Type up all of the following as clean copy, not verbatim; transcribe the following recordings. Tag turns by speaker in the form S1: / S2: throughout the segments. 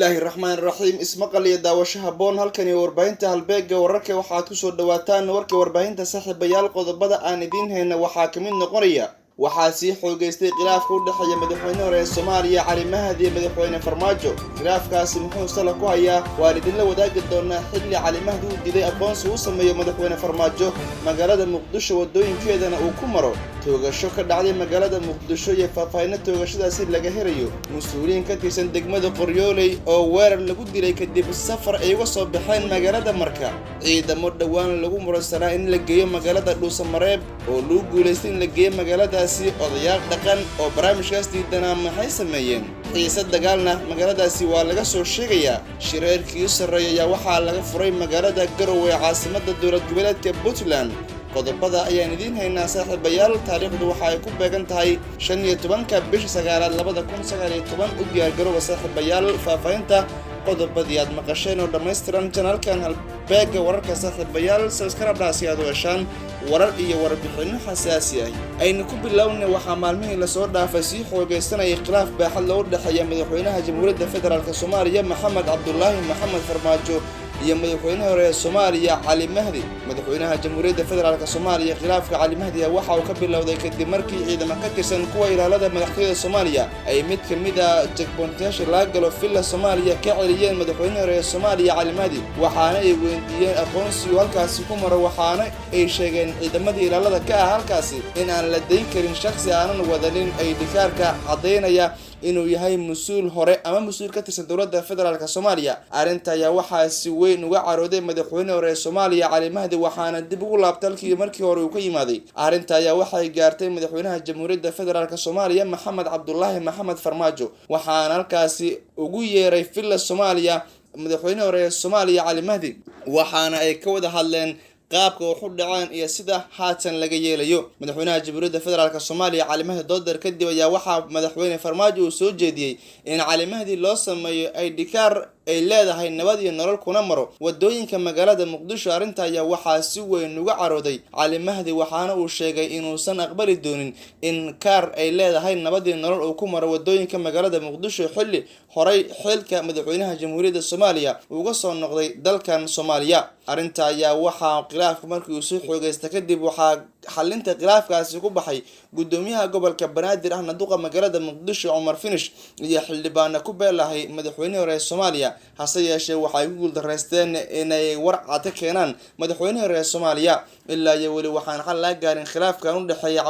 S1: Bismillahirrahmanirrahim. Ismaqal iyo daawasho haboon halkani warbaahinta halbeega wararka waxaad ku soo dhawaataan warka warbaahinta saaxiibayaal qodobada aan idin hayna waxaa ka mid noqonaya waxaa sii xoogeystay khilaafka u dhaxeeya madaxweynaha hore ee Soomaaliya Cali Mahdi iyo madaxweyne Farmaajo. Khilaafkaasi muxuu sala ku hayaa waalidin la wadaagi doona xilli Cali Mahdi uu diiday aqoonsi uu sameeyo madaxweyne Farmaajo magaalada Muqdisho wadooyinkeedana uu ku maro toogasho ka dhacday magaalada Muqdisho iyo faahfaahin toogashadaasi laga helayo mas'uuliyiin ka tirsan degmada Qoryooley oo weerar lagu dilay kadib safar ay uga soo baxeen magaalada Marka. Ciidamo dhawaan lagu muransanaa in la geeyo magaalada Dhuusamareeb oo lagu guuleystay in la geeyo magaaladaasi odayaal dhaqan oo barnaamijkaas diidanaa maxay sameeyeen xiisad dagaalna magaaladaasi waa laga soo sheegayaa. Shirarkii sarreeya ayaa waxaa laga furay magaalada Garowe caasimadda dowlad goboleedka Puntland. qodobada ayaan idin haynaa saaxiibayaal taariikhdu waxa ay ku beegan tahay 15 bisha 9 2019 u diyaar garooba saaxiibayaal faahfaahinta qodobadii aad maqasheen oo dhammaystiran channelkan halbeega wararka saaxiibayaal subscribe si aad u heshaan warar iyo warbixino xasaasi ah. aynu ku bilownay waxaa maalmihii la soo dhaafay si xoogeysanaya khilaaf baaxad loo dhaxeeya madaxweynaha Jamhuuriyadda Federaalka Soomaaliya Maxamed Cabdullaahi Maxamed Farmaajo iyo madaxweynaha hore ee Soomaaliya Cali Mahdi. madaxweynaha Jamhuuriyadda Federaalka Soomaaliya khilaafka Cali Mahdi waxa uu ka bilowday kadib markii ciidamo ka tirsan kuwa ilaalada madaxtooyada Soomaaliya ay mid ka mid ah checkpointyasha laga galo villa Soomaaliya ka celiyeen madaxweynaha hore ee Soomaaliya Cali Mahdi, waxaana ay weydiiyeen aqoonsi uu halkaasi ku maro, waxaana ay sheegeen ciidamadii ilaalada ka ah halkaasi in aan la deyn karin shakhsi aanan wadanin ay dhikaarka cadeynaya inuu yahay mas'uul hore ama mas'uul ka tirsan dowladda federaalka Soomaaliya. arrinta ayaa waxaa si weyn uga carooday madaxweynaha hore ee Soomaaliya Cali Mahdi, waxaana dib ugu laabtay halkii markii hore uu ka yimaaday. arrinta ayaa waxay gaartay madaxweynaha Jamhuuriyadda Federaalka Soomaaliya Maxamed Cabdullaahi Maxamed Farmaajo, waxaana halkaasi ugu yeeray villa Soomaaliya madaxweynaha hore ee Soomaaliya Cali Mahdi, waxaana ay ka wada hadleen qaabka uu dhacaan iyo sida haatan laga yeelayo. madaxweynaha Jamhuuriyadda Federaalka Soomaaliya Cali Mahdi doodar kadib ayaa waxaa madaxweyne Farmaajo uu soo jeediyay in Cali Mahdi loo sameeyo ay dhikaar ay leedahay nabad iyo nolol kuna maro wadooyinka magaalada Muqdisho. arrinta ayaa waxaa si weyn uga carooday Cali Mahdi, waxaana uu sheegay inuusan aqbali doonin in kaar ay leedahay nabad iyo nolol uu ku maro wadooyinka magaalada Muqdisho xilli horay xilka madaxweynaha Jamhuuriyadda Soomaaliya uga soo noqday dalkan Soomaaliya. arrinta ayaa waxaa khilaafka markii uu soo xoogeystay kadib waxaa xalinta khilaafkaasi ku baxay gudoomiyaha gobolka Banaadir ahna duqa magaalada Muqdisho Umar Finish iyo xildhibaano ku beelahay madaxweynaha hore ee Soomaaliya. hase yeeshee waxay ku guuldareysteen inay warcad ka keenaan madaxweynaha hore ee Soomaaliya ilaa iyo weli waxaan xal la gaarin khilaafkan u dhaxeeya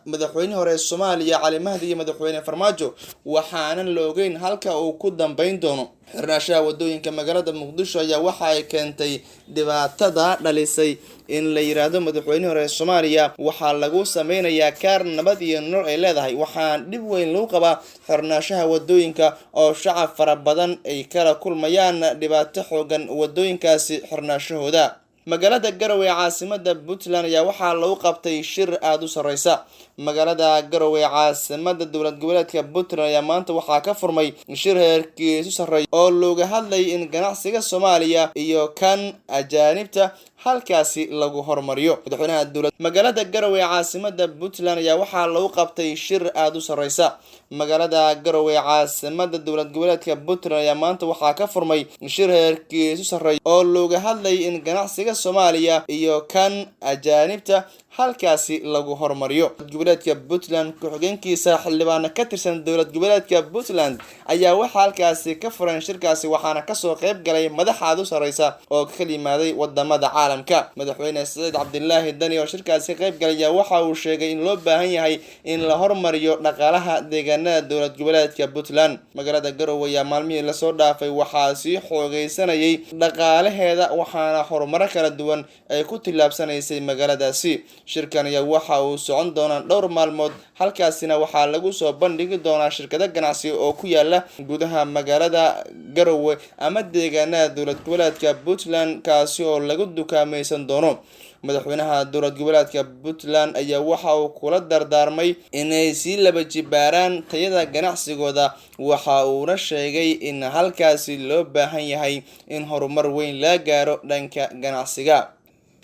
S1: madaxweynaha hore ee Soomaaliya Cali Mahdi iyo madaxweyne Farmaajo, waxaana la ogeyn halka uu ku dambeyn doono. xirnaashaha wadooyinka magaalada Muqdisho ayaa waxa ay keentay dhibaatada dhalisay in la yiraahdo madaxweynaha hore ee Soomaaliya waxaa lagu sameynayaa kaar nabad iyo nolol ay leedahay, waxaan dhib weyn lagu qabaa xirnaashaha wadooyinka oo shacab fara badan ay kala kulmayaan dhibaato xoogan wadooyinkaasi xirnaashahooda. magaalada Garowe caasimadda Puntland ayaa waxaa lagu qabtay shir aad u sareysa. magaalada Garowe caasimadda dowlad goboleedka Puntland ayaa maanta waxaa ka furmay shir heerkiisu sarreeya oo looga hadlay in ganacsiga Soomaaliya iyo kan ajaanibta halkaasi lagu hormariyo. madaxweynaha dowladda magaalada Garowe caasimadda Puntland ayaa waxaa lagu qabtay shir aad u sareysa. magaalada Garowe caasimadda dowlad goboleedka Puntland ayaa maanta waxaa ka furmay shir heerkiisu sarreeya oo looga hadlay in ganacsiga Soomaaliya iyo kan ajaanibta halkaasi lagu hormariyo. goboleedka Puntland ku-xigeenkiisa xildhibaano ka tirsan dowlad goboleedka Puntland ayaa waxaa halkaasi ka furan shirkaasi, waxaana kasoo qayb galay madax aad u sareysa oo ka yimaaday wadamada caalamka. madaxweyne Saciid Cabdillaahi Dani oo shirkaasi qayb galaya waxa uu sheegay in loo baahan yahay in la hormariyo dhaqaalaha deegaanada dowlad goboleedka Puntland. magaalada Garowe ayaa maalmihii la soo dhaafay waxaa sii xoogeysanayay dhaqaalaheeda, waxaana horumaro kala duwan ay ku tilaabsanaysay magaaladaasi. shirkan ayaa waxa uu socon doonaa dhowr maalmood, halkaasina waxaa lagu soo bandhigi doonaa shirkado ganacsi oo ku yaala gudaha magaalada Garowe ama deegaanada dowlad goboleedka Puntland kaasi oo lagu dukaamaysan doono. madaxweynaha dowlad goboleedka Puntland ayaa waxa uu kula dardaarmay inay si laba jibaaraan tayada ganacsigooda, waxa uuna sheegay in halkaasi loo baahan yahay in horumar weyn la gaaro dhanka ganacsiga.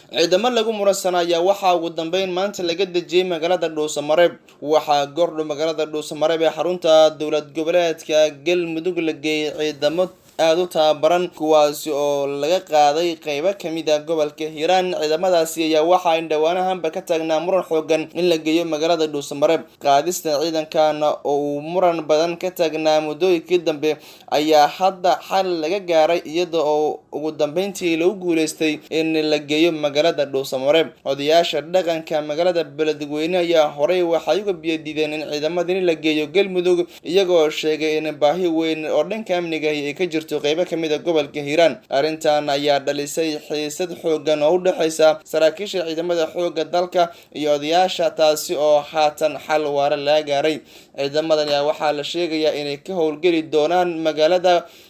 S1: ciidamo lagu muransanaya waxa ugu dambeyn maanta laga dejiyay magaalada Dhuusamareeb. waxaa goordho magaalada Dhuusamareeb ee xarunta dowlad goboleedka Galmudug la geeyay ciidamo aad u tababaran kuwaasi oo laga qaaday qaybo kamid ah gobolka Hiiraan. Ciidamadaasi ayaa waxa ay dhawaanahanba ka taagnaa muran xoogan in la geeyo magaalada Dhuusamareeb. Qaadista ciidankan oo uu muran badan ka taagnaa muddooyinkii dambe ayaa hadda xal laga gaaray iyada oo ugu dambeyntii lagu guuleystay in la geeyo magaalada Dhuusamareeb. Odayaasha dhaqanka magaalada Beledweyne ayaa horey waxay uga biyadiideen in ciidamadani la geeyo Galmudug iyagoo sheegay in baahi weyn oo dhanka amniga ay ka jirto qaybo kamid ah gobolka Hiiraan. Arrintan ayaa dhalisay xiisad xoogan oo u dhaxaysa saraakiisha ciidamada xoogga dalka iyo odayaasha, taasi oo haatan xal waara laga gaaray. Ciidamadan ayaa waxaa la sheegayaa inay ka howlgeli doonaan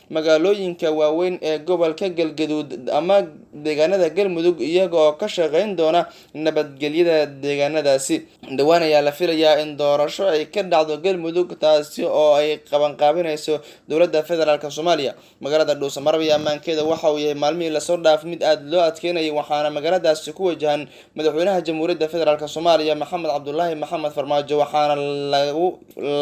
S1: magaalooyinka waaweyn ee gobolka Galgaduud ama deegaanada Galmudug iyaga oo ka shaqeyn doona nabadgelyada deegaanadaasi. Dhawaan ayaa la filayaa in doorasho ay ka dhacdo Galmudug, taasi oo ay qabanqaabinayso dowladda federaalka Soomaaliya. Magaalada Dhuusamareeb iyo ammaankeeda waxa uu yahay maalmihii lasoo dhaafay mid aad loo adkeynayay, waxaana magaaladaasi ku wajahan madaxweynaha jamhuuriyadda federaalka Soomaaliya Maxamed Cabdullaahi Maxamed Farmaajo, waxaana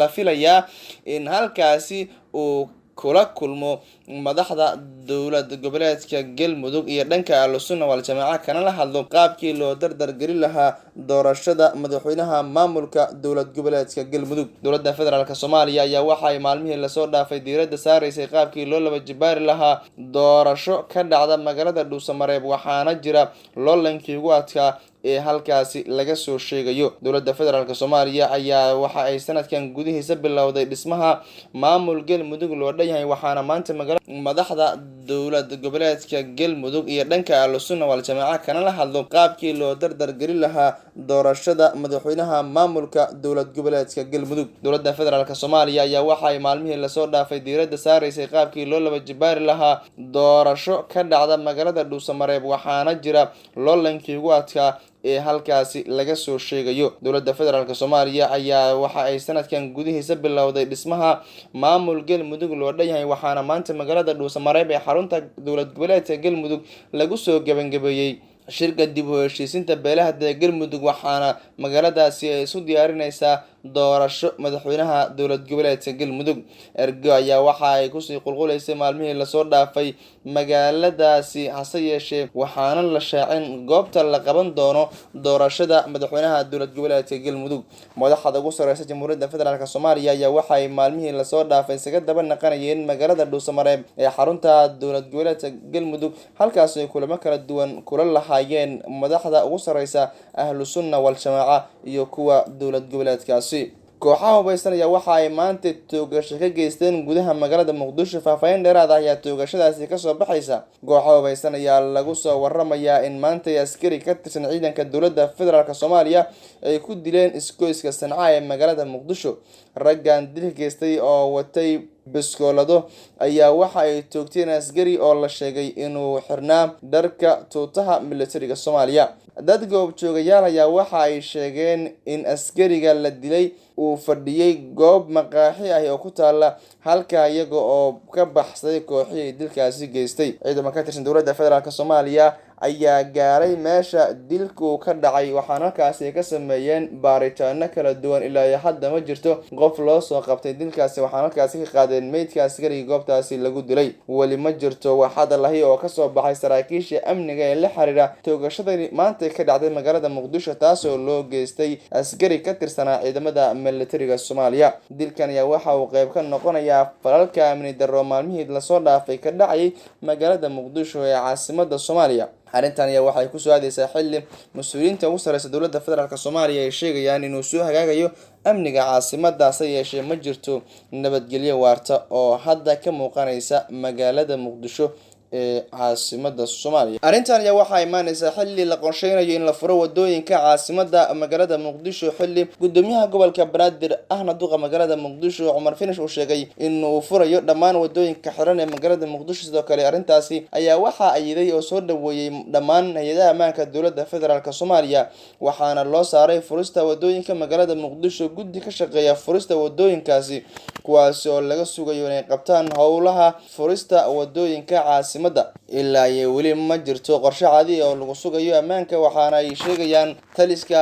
S1: la filayaa in halkaasi uu kula kulmo madaxda dowlad goboleedka Galmudug iyo dhanka Ahlusunna wal Jamaaca kana la hadlo qaabkii loo dardargelin lahaa doorashada madaxweynaha maamulka dowlad goboleedka Galmudug. Dowladda federaalka Soomaaliya ayaa waxa ay maalmihii lasoo dhaafay diiradda saaraysay qaabkii loo laba jibaari lahaa doorasho ka dhacda magaalada Dhuusamareeb, waxaana jira loolankii ugu adkaa ee halkaasi laga soo sheegayo. Dowladda federaalka Soomaaliya ayaa waxa ay sanadkan gudihiisa bilowday dhismaha maamul Galmudug loo dhan yahay, waxaana maanta madaxda dowlad goboleedka Galmudug iyo dhanka Ahlusunna wal Jamaaca kana la hadlo qaabkii loo dardargelin lahaa doorashada madaxweynaha maamulka dowlad goboleedka Galmudug. Dowladda federaalka Soomaaliya ayaa waxa ay maalmihii lasoo dhaafay diiradda saaraysay qaabkii loo laba jibaari lahaa doorasho ka dhacda magaalada Dhuusamareeb, waxaana jira loolankii ugu adkaa ee halkaasi laga soo sheegayo. Dowladda federaalka Soomaaliya ayaa waxa ay sanadkan gudihiisa bilowday dhismaha maamul Galmudug loo dhan yahay, waxaana maanta magaalada Dhuusamareeb ee xarunta dowlad goboleedka Galmudug lagu soo gabagabeeyay shirka dib u heshiisiinta beelaha Galmudug, waxaana magaaladaasi ay isu diyaarinaysaa doorasho madaxweynaha dowlad goboleedka Galmudug. Ergo ayaa waxa ay kusii qulquleysay maalmihii lasoo dhaafay magaaladaasi, hase yeeshee waxaana la shaacin goobta la qaban doono doorashada madaxweynaha dowlad goboleedka Galmudug. Madaxda ugu sareysa jamhuuriyadda federaalka Soomaaliya ayaa waxa ay maalmihii lasoo dhaafay isaga daba naqanayeen magaalada Dhuusamareeb ee xarunta dowlad goboleedka Galmudug, halkaas ay kulamo kala duwan kula lahaayeen madaxda ugu sareysa Ahlusunna wal Jamaaca iyo kuwa dowlad goboleedkaasi. kooxaha hubaysan ayaa waxa ay maanta toogasho ka geysteen gudaha magaalada Muqdisho. Faahfaahin dheeraad ah ayaa toogashadaasi ka soo baxaysa. Kooxaha hubaysan ayaa lagu soo waramayaa in maanta askari ka tirsan ciidanka dowladda federaalka Soomaaliya ay ku dileen isgoyska Sanca ee magaalada Muqdisho. Raggan dilka geystay oo watay biskoolado ayaa waxa ay toogteen askari oo la sheegay inuu xirnaa dharka tuutaha militariga Soomaaliya. Dad goobjoogayaal ayaa waxa ay sheegeen in askariga la dilay uu fadhiyay goob maqaaxi ah oo ku taala halka iyaga oo ka baxsaday kooxihii dilkaasi geystay. Ciidamada ka tirsan dowladda federaalka Soomaaliya ayaa gaaray meesha dilku ka dhacay, waxaana halkaasi ka sameeyeen baaritaano kala duwan. ilaa hadda ma jirto qof loo soo qabtay dilkaasi, waxaana halkaasi ka qaadeen meydka askariga goobtaasi lagu dilay. weli ma jirto wax hadal ah oo ka soo baxay saraakiisha amniga ee la xiriira toogashadani maanta ka dhacday magaalada Muqdisho, taasoo loo geystay askari ka tirsanaa ciidamada militariga Soomaaliya. Dilkan ayaa waxa uu qayb ka noqonayaa falalka amni darro maalmihii lasoo dhaafay ka dhacay magaalada Muqdisho ee caasimadda Soomaaliya. Arrintan ayaa waxay ku soo aadaysaa xilli mas'uuliyiinta ugu sareysa dowladda federaalka Soomaaliya ay sheegayaan inuu soo hagaagayo amniga caasimadda, hase yeeshee ma jirto nabadgelyo waarta oo hadda ka muuqanaysa magaalada Muqdisho ee caasimadda Soomaaliya. Arrintan ayaa waxa ay imaanaysaa xilli la qorsheynayo in la furo wadooyinka caasimadda magaalada Muqdisho, xilli gudoomiyaha gobolka Banaadir ahna duqa magaalada Muqdisho Cumar Finish uu sheegay inuu furayo dhammaan wadooyinka xiran ee magaalada Muqdisho. Sidoo kale arrintaasi ayaa waxa ay yiday oo soo dhaweeyay dhammaan hay'adaha ammaanka dowladda federaalka Soomaaliya, waxaana loo saaray furista wadooyinka magaalada Muqdisho guddi ka shaqeeya furista wadooyinkaasi, kuwaasi oo laga sugayo inay qabtaan howlaha furista wadooyinka caasimadda. ilaa iyo weli ma jirto qorshe cadi oo lagu sugayo ammaanka, waxaana ay sheegayaan taliska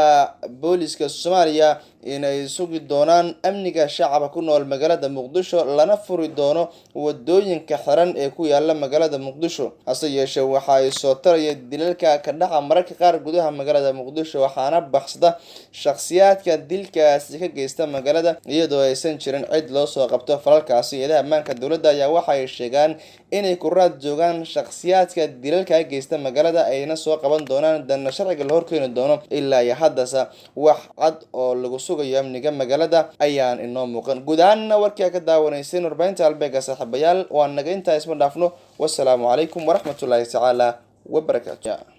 S1: booliska Soomaaliya inay sugi doonaan amniga shacabka ku nool magaalada Muqdisho, lana furi doono wadooyinka xiran ee ku yaala magaalada Muqdisho. hase yeeshee waxa ay soo taraya dilalka ka dhaca mararka qaar gudaha magaalada Muqdisho, waxaana baxsada shakhsiyaadka dilkaasi ka geysta magaalada iyadoo aysan jirin cid loo soo qabto falalkaasi. Hay'adaha ammaanka dowladda ayaa waxa ay sheegaan inay ku raad joogaan shakhsiyaadka dilalka ka geysta magaalada, ayna soo qaban doonaan dana sharciga la horkeeni doono. ilaa iyo haddasa wax cad oo lagu sugayo amniga magaalada ayaan inoo muuqan. guud ahaan warkii ka daawanayseen warbaahinta halbeega saaxiibayaal, waan naga intaa isma dhaafno. wassalaamu calaykum waraxmatullaahi tacaala wabarakaatu.